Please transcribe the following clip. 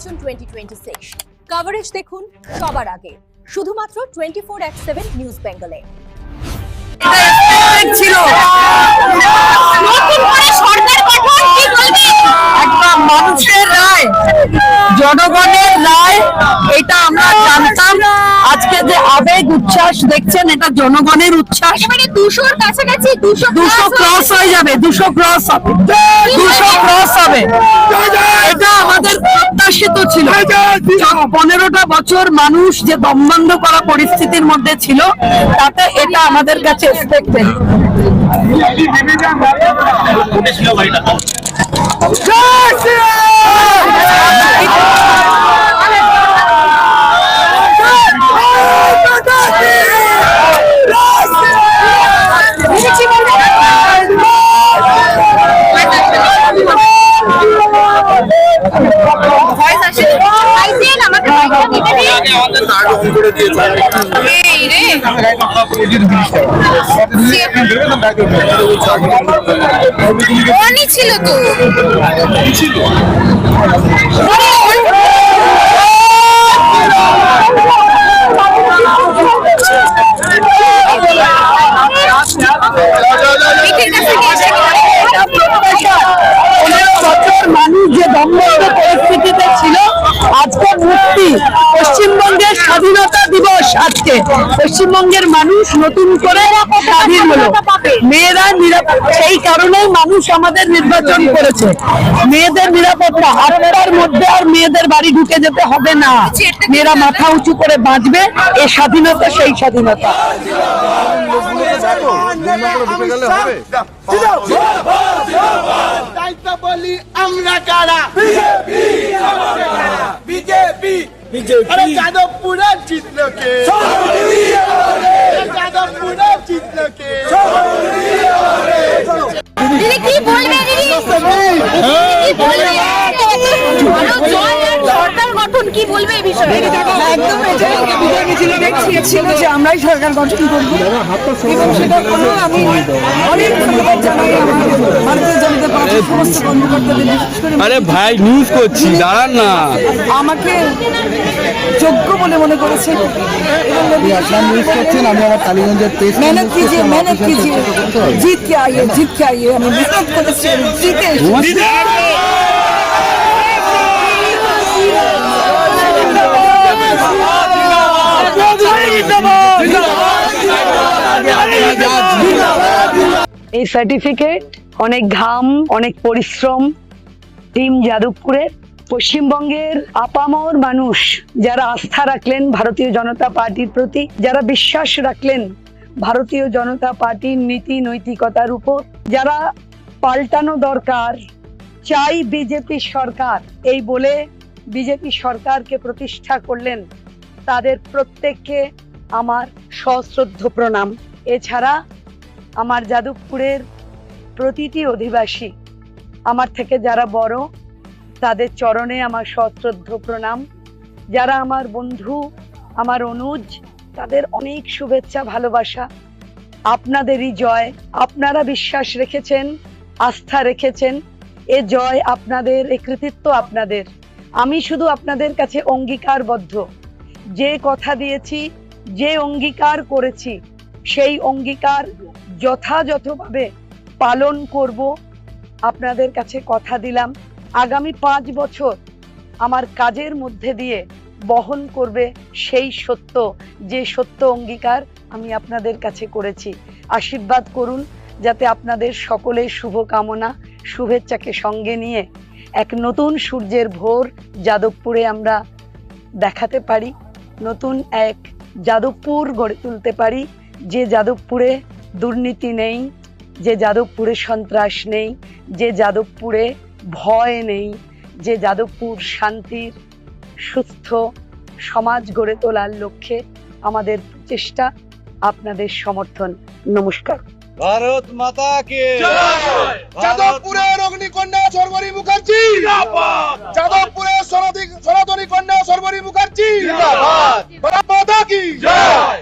নির্বাচন 2026 কভারেজ দেখুন সবার আগে শুধুমাত্র 24/7 নিউজ বেঙ্গলে। ছিল একদম মানুষের রায়, জনগণের রায়, এটা আমরা জানতাম। আজকে যে আবেগ উচ্ছ্বাস দেখছেন, এটা জনগণের উচ্ছ্বাস। 200-র কাছাকাছি 200 ক্রস হয়ে যাবে, 200 ক্রস হবে, 200 ক্রস হবে। এটা আমাদের প্রত্যাশিত ছিল। 15টা বছর মানুষ যে দমবন্ধ করা পরিস্থিতির মধ্যে ছিল, তাতে এটা আমাদের কাছে এক্সপেক্টেড। ছিল তো মানুষ যে দমবন্ধ পরিস্থিতিতে ছিল, আজকে মুক্তি। পশ্চিমবঙ্গের স্বাধীনতা দিবস আজকে। পশ্চিমবঙ্গের মানুষ নতুন করে স্বাধীন হলো। মেয়েরা নিরাপদ, সেই কারণেই মানুষ আমাদের নির্বাচন করেছে। মেয়েদের নিরাপত্তা, 8টার মধ্যে আর মেয়েদের বাড়ি ঢুকে যেতে হবে না। মেয়েরা মাথা উঁচু করে বাঁচবে। এই স্বাধীনতা সেই স্বাধীনতা। বলি আমরা কারা? বিজেপি। যাদবপুরে জিতলো কে? যাদবপুরে জিতলো কে? দিদি কি বলবে? দিদি কি বলবে? সরকার গঠন কি বলবে এই বিষয়ে? একদম ছিল যে আমরাই সরকার গঠন করবো, এবং সেটা কোনো আমি অনেক ধন্যবাদ জানাই আমার ভারতীয় জনতা পার্টির সমস্ত কর্মকর্তাদের, বিশেষ করে আরে ভাই নিউজ করছি, দাঁড়ান না। আমাকে যোগ্য বলে মনে করেছে। নিউজ করছেন, আমি আমার টালিগঞ্জের মেহনত कीजिए, मेहनत कीजिए, जीत के आइए। আমি মেহনত করেছি, জিতে এই সার্টিফিকেট অনেক ঘাম, অনেক পরিশ্রম টিম যাদবপুরের। পশ্চিমবঙ্গের আপামর মানুষ যারা আস্থা রাখলেন ভারতীয় জনতা পার্টির প্রতি, যারা বিশ্বাস রাখলেন ভারতীয় জনতা পার্টির নীতি নৈতিকতার উপর, যারা পাল্টানো দরকার, চাই বিজেপি সরকার এই বলে বিজেপি সরকারকে প্রতিষ্ঠা করলেন, তাদের প্রত্যেককে আমার সশ্রদ্ধ প্রণাম। এছাড়া আমার যাদবপুরের প্রতিটি অধিবাসী, আমার থেকে যারা বড়, তাদের চরণে আমার সশ্রদ্ধ প্রণাম। যারা আমার বন্ধু, আমার অনুজ, তাদের অনেক শুভেচ্ছা, ভালোবাসা। আপনাদেরই জয়। আপনারা বিশ্বাস রেখেছেন, আস্থা রেখেছেন, এ জয় আপনাদের, এ কৃতিত্ব আপনাদের। আমি শুধু আপনাদের কাছে অঙ্গীকারবদ্ধ, যে কথা দিয়েছি, যে অঙ্গীকার করেছি, সেই অঙ্গীকার যথাযথভাবে পালন করব। আপনাদের কাছে কথা দিলাম, আগামী 5 বছর আমার কাজের মধ্যে দিয়ে বহন করবে সেই সত্য, যে সত্য অঙ্গীকার আমি আপনাদের কাছে করেছি। আশীর্বাদ করুন যাতে আপনাদের সকলের শুভকামনা, শুভেচ্ছাকে সঙ্গে নিয়ে এক নতুন সূর্যের ভোর যাদবপুরে আমরা দেখাতে পারি, নতুন এক যাদবপুর গড়ে তুলতে পারি, যে যাদবপুরে দুর্নীতি নেই, যে যাদবপুরে সন্ত্রাস নেই, যে যাদবপুরে ভয় নেই, যে যাদবপুর শান্তির সুস্থ সমাজ গড়ে তোলার লক্ষ্যে আমাদের চেষ্টা, আপনাদের সমর্থন। নমস্কার। ভারত মাতা কে জয়। যাদবপুরের অগ্নিকন্যা সর্বরী মুখার্জি জিন্দাবাদ। যাদবপুরের সনাতনী কন্যা সর্বরী মুখার্জি জিন্দাবাদ। ভারত মাতা কি জয়।